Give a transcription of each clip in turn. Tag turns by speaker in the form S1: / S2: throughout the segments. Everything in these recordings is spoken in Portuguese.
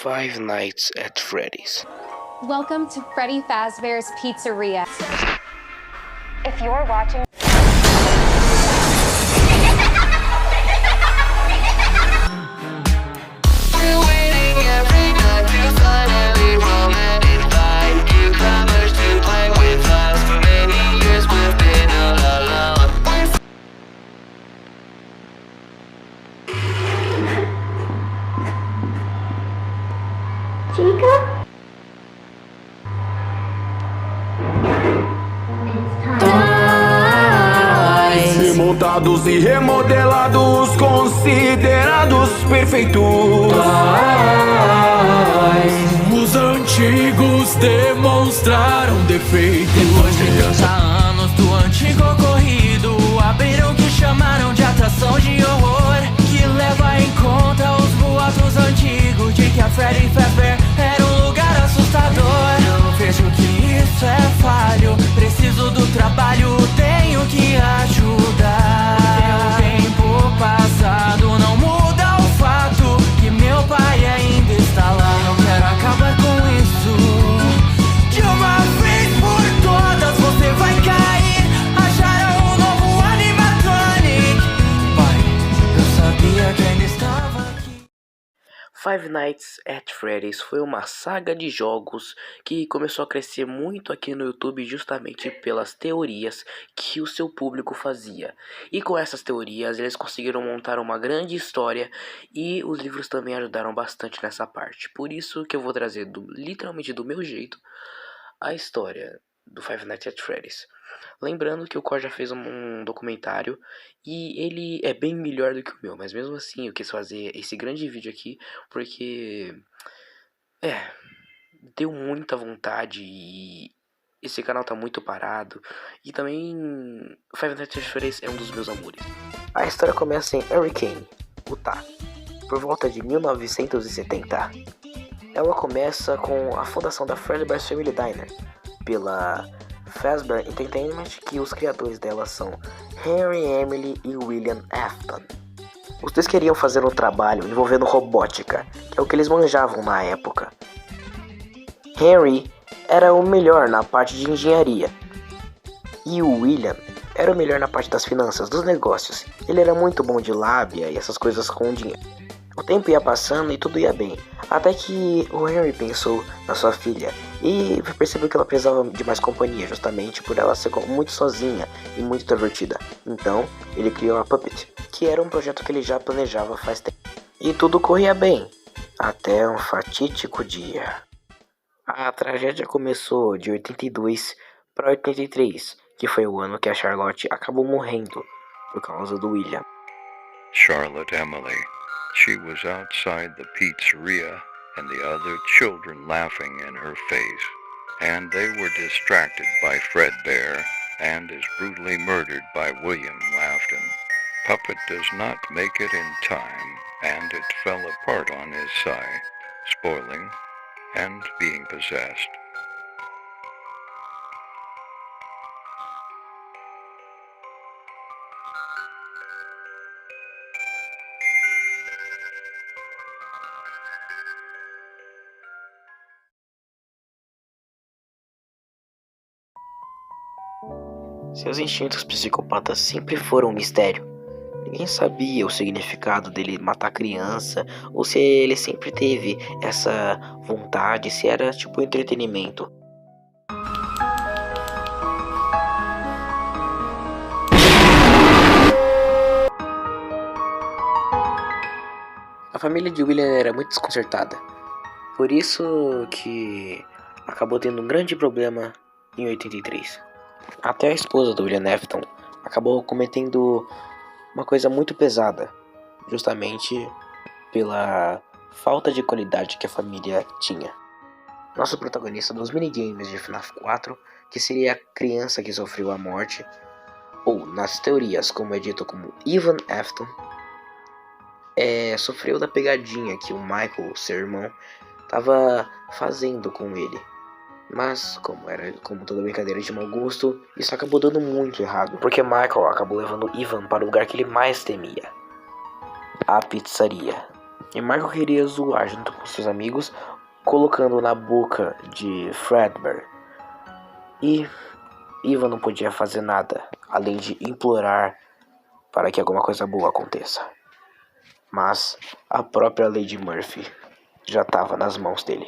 S1: Five Nights at Freddy's.
S2: Welcome to Freddy Fazbear's Pizzeria. If you're watching...
S3: Montados e remodelados, considerados perfeitos. Os antigos demonstraram defeitos.
S4: Depois de 30 anos do antigo ocorrido, abriram o que chamaram de atração de horror, que leva em conta os boatos antigos de que a Freddy Fazbear era um lugar assustador. Eu vejo que isso é falho, preciso do trabalho, tenho que ajudar. O tempo passado não muda o fato que meu pai ainda está lá. Eu quero acabar com isso de uma vez por todas. Você vai cair, acharam um novo animatronic. Pai, eu sabia que ainda estava aqui.
S1: Five Nights at Freddy's foi uma saga de jogos que começou a crescer muito aqui no YouTube justamente pelas teorias que o seu público fazia. E com essas teorias eles conseguiram montar uma grande história e os livros também ajudaram bastante nessa parte. Por isso que eu vou trazer literalmente do meu jeito a história do Five Nights at Freddy's. Lembrando que o Cor já fez um documentário e ele é bem melhor do que o meu, mas mesmo assim eu quis fazer esse grande vídeo aqui porque deu muita vontade e esse canal tá muito parado e também Five Nights at Freddy's é um dos meus amores. A história começa em Hurricane, Utah, por volta de 1970. Ela começa com a fundação da Fazbear's Family Diner pela Fazbear Entertainment, que os criadores dela são Henry, Emily e William Afton. Os dois queriam fazer um trabalho envolvendo robótica, que é o que eles manjavam na época. Henry era o melhor na parte de engenharia e o William era o melhor na parte das finanças, dos negócios. Ele era muito bom de lábia e essas coisas com dinheiro. O tempo ia passando e tudo ia bem, até que o Henry pensou na sua filha e percebeu que ela precisava de mais companhia, justamente por ela ser muito sozinha e muito introvertida. Então, ele criou a Puppet, que era um projeto que ele já planejava faz tempo. E tudo corria bem, até um fatídico dia. A tragédia começou de 82 para 83, que foi o ano que a Charlotte acabou morrendo por causa do William.
S5: Charlotte Emily. She was outside the pizzeria and the other children laughing in her face. And they were distracted by Fredbear and is brutally murdered by William Laughton. Puppet does not make it in time and it fell apart on his side, spoiling and being possessed.
S1: Seus instintos psicopatas sempre foram um mistério. Ninguém sabia o significado dele matar criança, ou se ele sempre teve essa vontade, se era tipo entretenimento. A família de William era muito desconcertada, por isso que acabou tendo um grande problema em 83. Até a esposa do William Afton acabou cometendo uma coisa muito pesada, justamente pela falta de qualidade que a família tinha. Nosso protagonista dos minigames de FNAF 4, que seria a criança que sofreu a morte, ou nas teorias como é dito como Ivan Afton, sofreu da pegadinha que o Michael, seu irmão, estava fazendo com ele. Mas, como toda brincadeira de mau gosto, isso acabou dando muito errado, porque Michael acabou levando Ivan para o lugar que ele mais temia, a pizzaria. E Michael queria zoar junto com seus amigos, colocando na boca de Fredbear. E Ivan não podia fazer nada, além de implorar para que alguma coisa boa aconteça. Mas a própria Lady Murphy já estava nas mãos dele.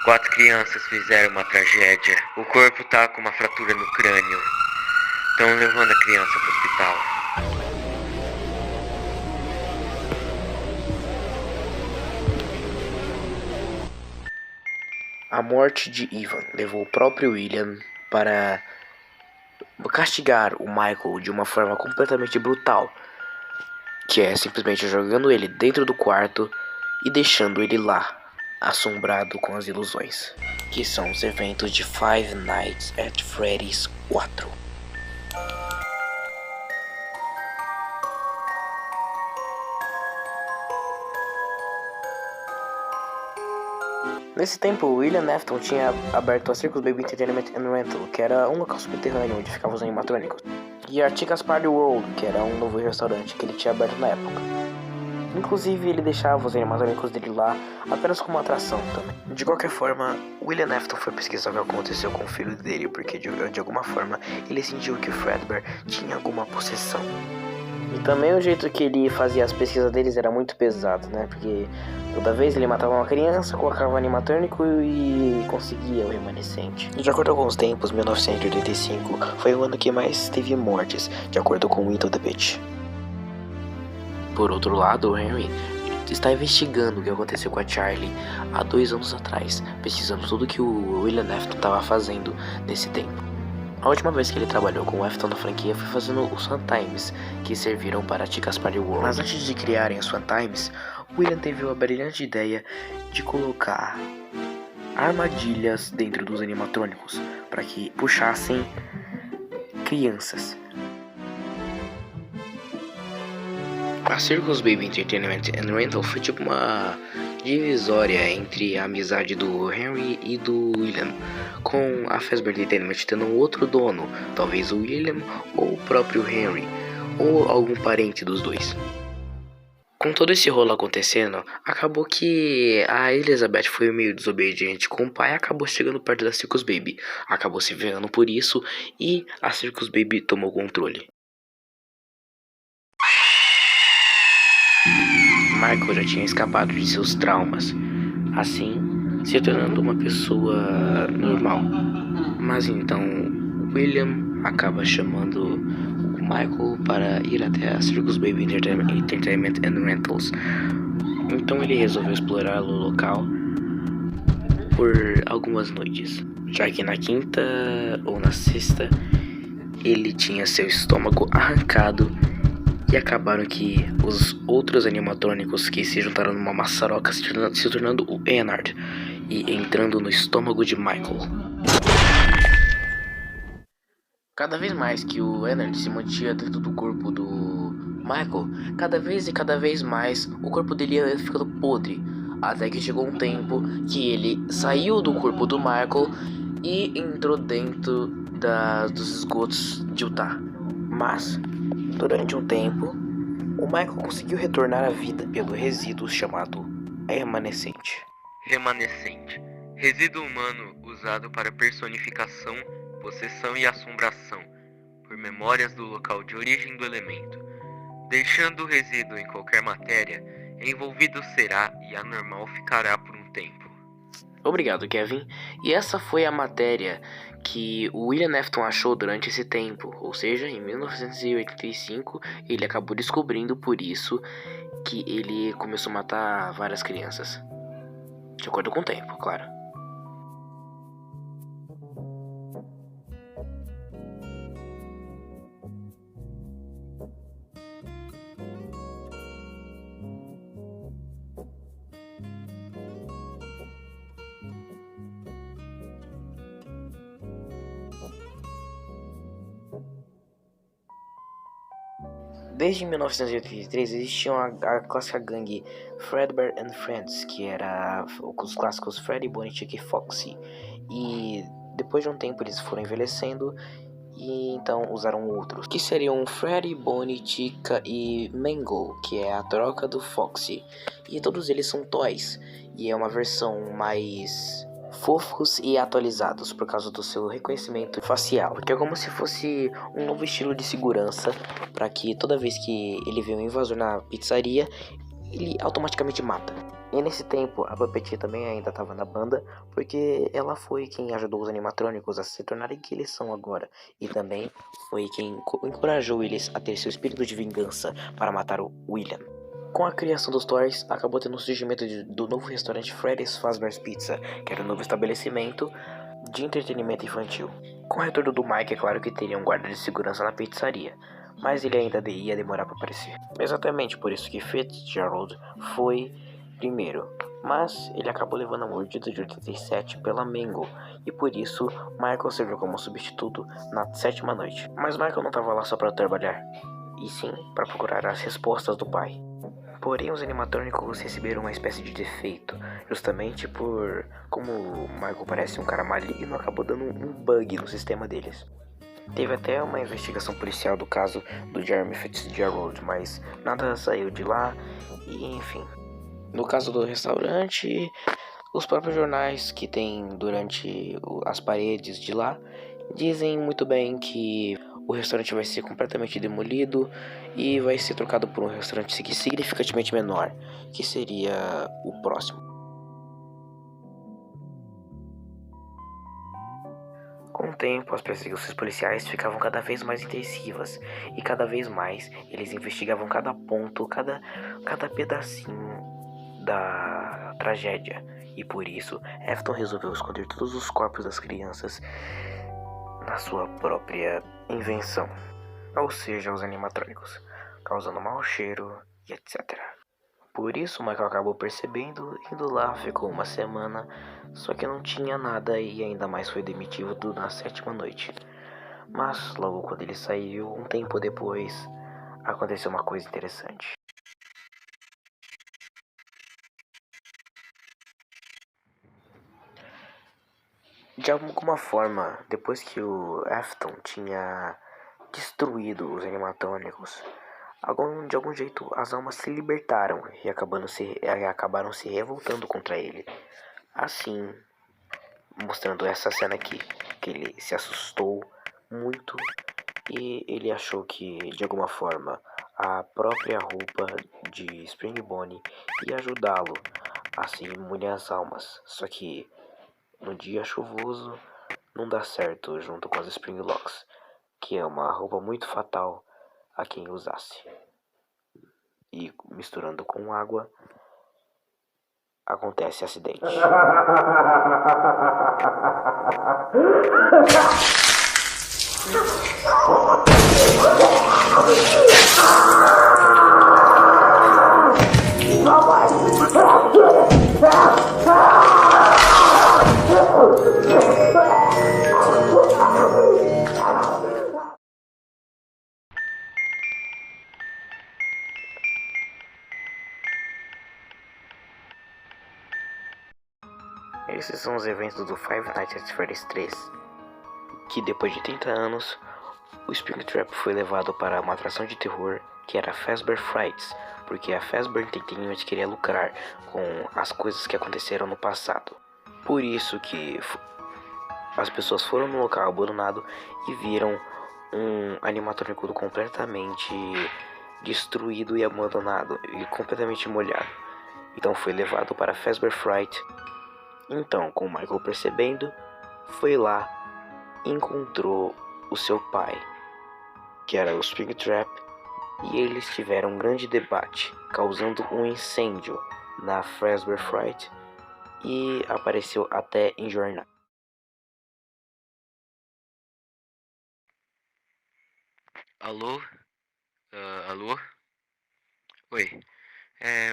S6: Quatro crianças fizeram uma tragédia. O corpo tá com uma fratura no crânio. Estão levando a criança pro hospital.
S1: A morte de Ivan levou o próprio William para castigar o Michael de uma forma completamente brutal, que é simplesmente jogando ele dentro do quarto e deixando ele lá, assombrado com as ilusões, que são os eventos de Five Nights at Freddy's 4. Nesse tempo, William Afton tinha aberto a Circus Baby Entertainment and Rental, que era um local subterrâneo onde ficavam os animatrônicos, e a Chica's Party World, que era um novo restaurante que ele tinha aberto na época. Inclusive, ele deixava os animatrônicos dele lá apenas como atração também. De qualquer forma, William Afton foi pesquisar o que aconteceu com o filho dele, porque de alguma forma ele sentiu que o Fredbear tinha alguma possessão. E também o jeito que ele fazia as pesquisas deles era muito pesado, né? Porque toda vez ele matava uma criança, colocava um animatrônico e conseguia o remanescente. De acordo com os tempos, 1985 foi o ano que mais teve mortes, de acordo com Into the Pit. Por outro lado, o Henry está investigando o que aconteceu com a Charlie há 2 anos atrás, pesquisando tudo que o William Afton estava fazendo nesse tempo. A última vez que ele trabalhou com o Afton na franquia foi fazendo os Funtimes, que serviram para a Chica's Party World. Mas antes de criarem os Funtimes, William teve a brilhante ideia de colocar armadilhas dentro dos animatrônicos, para que puxassem crianças. A Circus Baby Entertainment and Rental foi tipo uma divisória entre a amizade do Henry e do William, com a Fazbear Entertainment tendo um outro dono, talvez o William ou o próprio Henry, ou algum parente dos dois. Com todo esse rolo acontecendo, acabou que a Elizabeth foi meio desobediente com o pai e acabou chegando perto da Circus Baby, acabou se ferrando por isso e a Circus Baby tomou controle. Michael já tinha escapado de seus traumas, assim se tornando uma pessoa normal. Mas então William acaba chamando o Michael para ir até a Circus Baby Entertainment and Rentals. Então ele resolveu explorar o local por algumas noites, já que na quinta ou na sexta ele tinha seu estômago arrancado. E acabaram que os outros animatrônicos que se juntaram numa maçaroca se tornando o Ennard e entrando no estômago de Michael. Cada vez mais que o Ennard se mantinha dentro do corpo do Michael, cada vez mais o corpo dele ia ficando podre, até que chegou um tempo que ele saiu do corpo do Michael e entrou dentro dos esgotos de Utah. Mas durante um tempo, o Michael conseguiu retornar à vida pelo resíduo chamado remanescente.
S6: Remanescente. Resíduo humano usado para personificação, possessão e assombração, por memórias do local de origem do elemento. Deixando o resíduo em qualquer matéria, envolvido será e anormal ficará por um tempo.
S1: Obrigado, Kevin. E essa foi a matéria que o William Afton achou durante esse tempo, ou seja, em 1985 ele acabou descobrindo por isso que ele começou a matar várias crianças. De acordo com o tempo, claro. Desde 1983 existiam a clássica gangue Fredbear and Friends, que era os clássicos Freddy, Bonnie, Chick e Foxy. E depois de um tempo eles foram envelhecendo e então usaram outros, que seriam Freddy, Bonnie, Chica e Mangle, que é a troca do Foxy. E todos eles são toys, e é uma versão mais fofos e atualizados por causa do seu reconhecimento facial, que é como se fosse um novo estilo de segurança, para que toda vez que ele vê um invasor na pizzaria, ele automaticamente mata. E nesse tempo, a Puppeteer também ainda estava na banda, porque ela foi quem ajudou os animatrônicos a se tornarem que eles são agora. E também foi quem encorajou eles a ter seu espírito de vingança para matar o William. Com a criação dos toys, acabou tendo o surgimento do novo restaurante Freddy's Fazbear's Pizza, que era um novo estabelecimento de entretenimento infantil. Com o retorno do Mike, é claro que teria um guarda de segurança na pizzaria, mas ele ainda ia demorar para aparecer. Exatamente por isso que Fitzgerald foi primeiro, mas ele acabou levando a mordida de 87 pela Mangle, e por isso Michael serviu como substituto na 7ª noite. Mas Michael não estava lá só para trabalhar, e sim para procurar as respostas do pai. Porém, os animatrônicos receberam uma espécie de defeito, justamente por como o Michael parece um cara maligno, acabou dando um bug no sistema deles. Teve até uma investigação policial do caso do Jeremy Fitzgerald, mas nada saiu de lá e enfim. No caso do restaurante, os próprios jornais que tem durante as paredes de lá dizem muito bem que o restaurante vai ser completamente demolido e vai ser trocado por um restaurante significativamente menor, que seria o próximo. Com o tempo, as perseguições policiais ficavam cada vez mais intensivas e cada vez mais eles investigavam cada ponto, cada pedacinho da tragédia. E por isso, Afton resolveu esconder todos os corpos das crianças na sua própria invenção, ou seja, os animatrônicos, causando mau cheiro e etc. Por isso, Michael acabou percebendo, indo lá, ficou uma semana, só que não tinha nada e ainda mais foi demitido na 7ª noite. Mas logo quando ele saiu, um tempo depois, aconteceu uma coisa interessante. De alguma forma, depois que o Afton tinha destruído os animatrônicos, de algum jeito as almas se libertaram e acabaram se revoltando contra ele. Assim, mostrando essa cena aqui, que ele se assustou muito e ele achou que, de alguma forma, a própria roupa de Spring Bonnie ia ajudá-lo a se imune às almas. Só que no dia chuvoso não dá certo junto com as Spring Locks, que é uma roupa muito fatal a quem usasse. E misturando com água, acontece acidente. Esses são os eventos do Five Nights at Freddy's 3, que depois de 30 anos, o Springtrap foi levado para uma atração de terror que era a Fazbear Frights, porque a Fazbear Entertainment queria lucrar com as coisas que aconteceram no passado. Por isso que as pessoas foram no local abandonado e viram um animatrônico completamente destruído e abandonado e completamente molhado. Então foi levado para a Fazbear Fright. Então, com o Michael percebendo, foi lá e encontrou o seu pai, que era o Springtrap, e eles tiveram um grande debate, causando um incêndio na Fazbear Fright e apareceu até em jornal.
S6: Alô? Alô? Oi.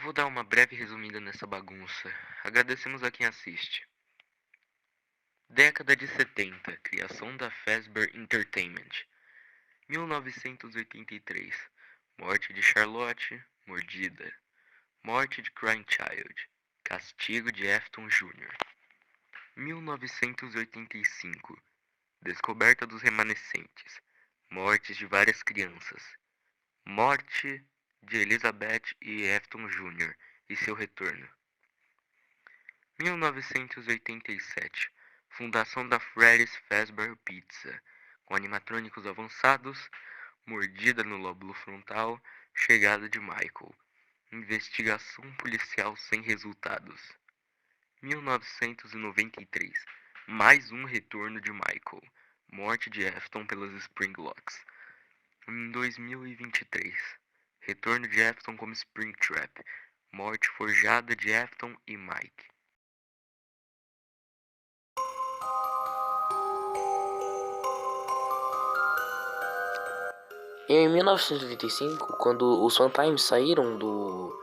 S6: Vou dar uma breve resumida nessa bagunça. Agradecemos a quem assiste. Década de 70, criação da Fazbear Entertainment. 1983, morte de Charlotte, mordida. Morte de Crying Child, castigo de Afton Jr. 1985. Descoberta dos remanescentes. Mortes de várias crianças. Morte de Elizabeth e Afton Jr. e seu retorno. 1987. Fundação da Freddy Fazbear Pizza, com animatrônicos avançados, mordida no lóbulo frontal, chegada de Michael. Investigação policial sem resultados. 1993. Mais um retorno de Michael. Morte de Afton pelas Springlocks. Em 2023. Retorno de Afton como Springtrap. Morte forjada de Afton e Mike.
S1: Em 1995, quando os Fantimes saíram do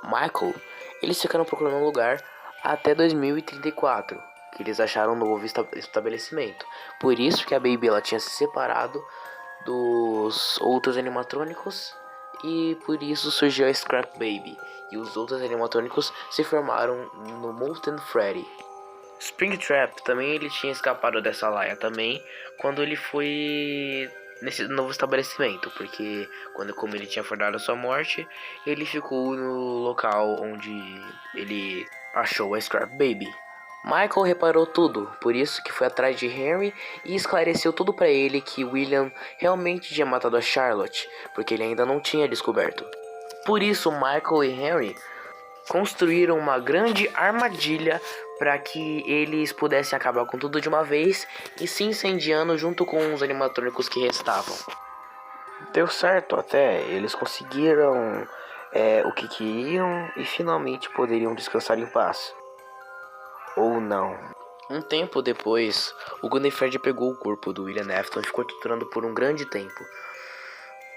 S1: Michael, eles ficaram procurando um lugar até 2034, que eles acharam um novo estabelecimento. Por isso que a Baby ela tinha se separado dos outros animatrônicos e por isso surgiu a Scrap Baby. E os outros animatrônicos se formaram no Molten Freddy. Springtrap também ele tinha escapado dessa laia também quando ele foi nesse novo estabelecimento, porque como ele tinha fordado a sua morte, ele ficou no local onde ele achou a Scrap Baby. Michael reparou tudo, por isso que foi atrás de Henry e esclareceu tudo pra ele que William realmente tinha matado a Charlotte, porque ele ainda não tinha descoberto. Por isso Michael e Henry construíram uma grande armadilha para que eles pudessem acabar com tudo de uma vez e se incendiando junto com os animatrônicos que restavam. Deu certo até, eles conseguiram o que queriam e finalmente poderiam descansar em paz. Ou não. Um tempo depois, o Gunny Fred pegou o corpo do William Afton e ficou torturando por um grande tempo.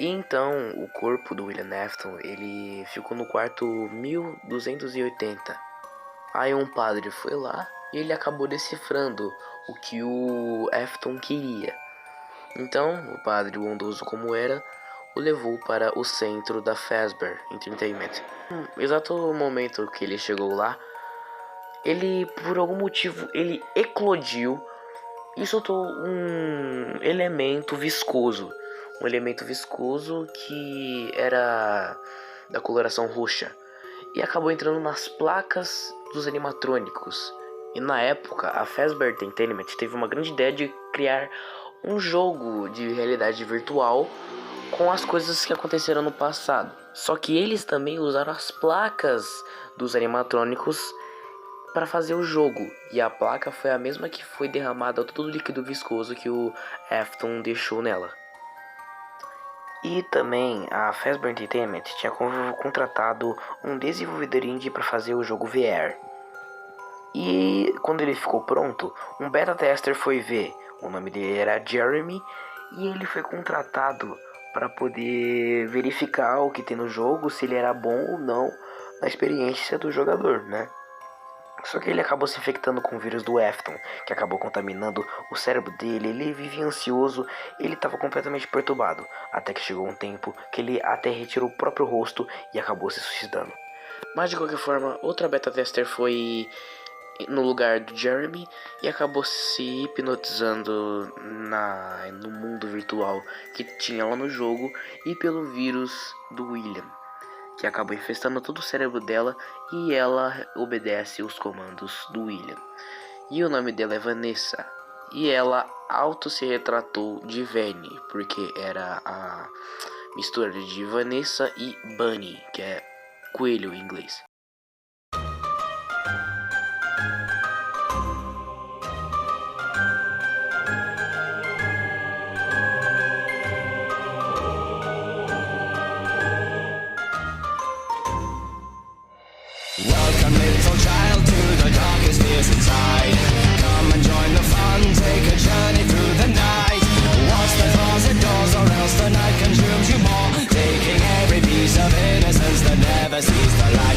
S1: E então, o corpo do William Afton, ele ficou no quarto 1280. Aí um padre foi lá e ele acabou decifrando o que o Afton queria. Então, o padre, bondoso como era, o levou para o centro da Fazbear Entertainment. No exato momento que ele chegou lá, ele, por algum motivo, ele eclodiu e soltou um elemento viscoso. Um elemento viscoso que era da coloração roxa. E acabou entrando nas placas dos animatrônicos. E na época, a Fazbear Entertainment teve uma grande ideia de criar um jogo de realidade virtual com as coisas que aconteceram no passado. Só que eles também usaram as placas dos animatrônicos para fazer o jogo. E a placa foi a mesma que foi derramada todo o líquido viscoso que o Afton deixou nela. E também a Fazbear Entertainment tinha contratado um desenvolvedor indie para fazer o jogo VR. E quando ele ficou pronto, um beta tester foi ver. O nome dele era Jeremy e ele foi contratado para poder verificar o que tem no jogo, se ele era bom ou não na experiência do jogador, né? Só que ele acabou se infectando com o vírus do Afton, que acabou contaminando o cérebro dele. Ele vivia ansioso, ele estava completamente perturbado, até que chegou um tempo que ele até retirou o próprio rosto e acabou se suicidando. Mas de qualquer forma, outra beta tester foi no lugar do Jeremy e acabou se hipnotizando no mundo virtual que tinha lá no jogo e pelo vírus do William, que acabou infestando todo o cérebro dela e ela obedece os comandos do William. E o nome dela é Vanessa. E ela se retratou de Vanny, porque era a mistura de Vanessa e Bunny, que é coelho em inglês.
S4: Welcome, little child, to the darkest fears inside. Come and join the fun, take a journey through the night. Watch the closet doors, or else the night consumes you more, taking every piece of innocence that never sees the light.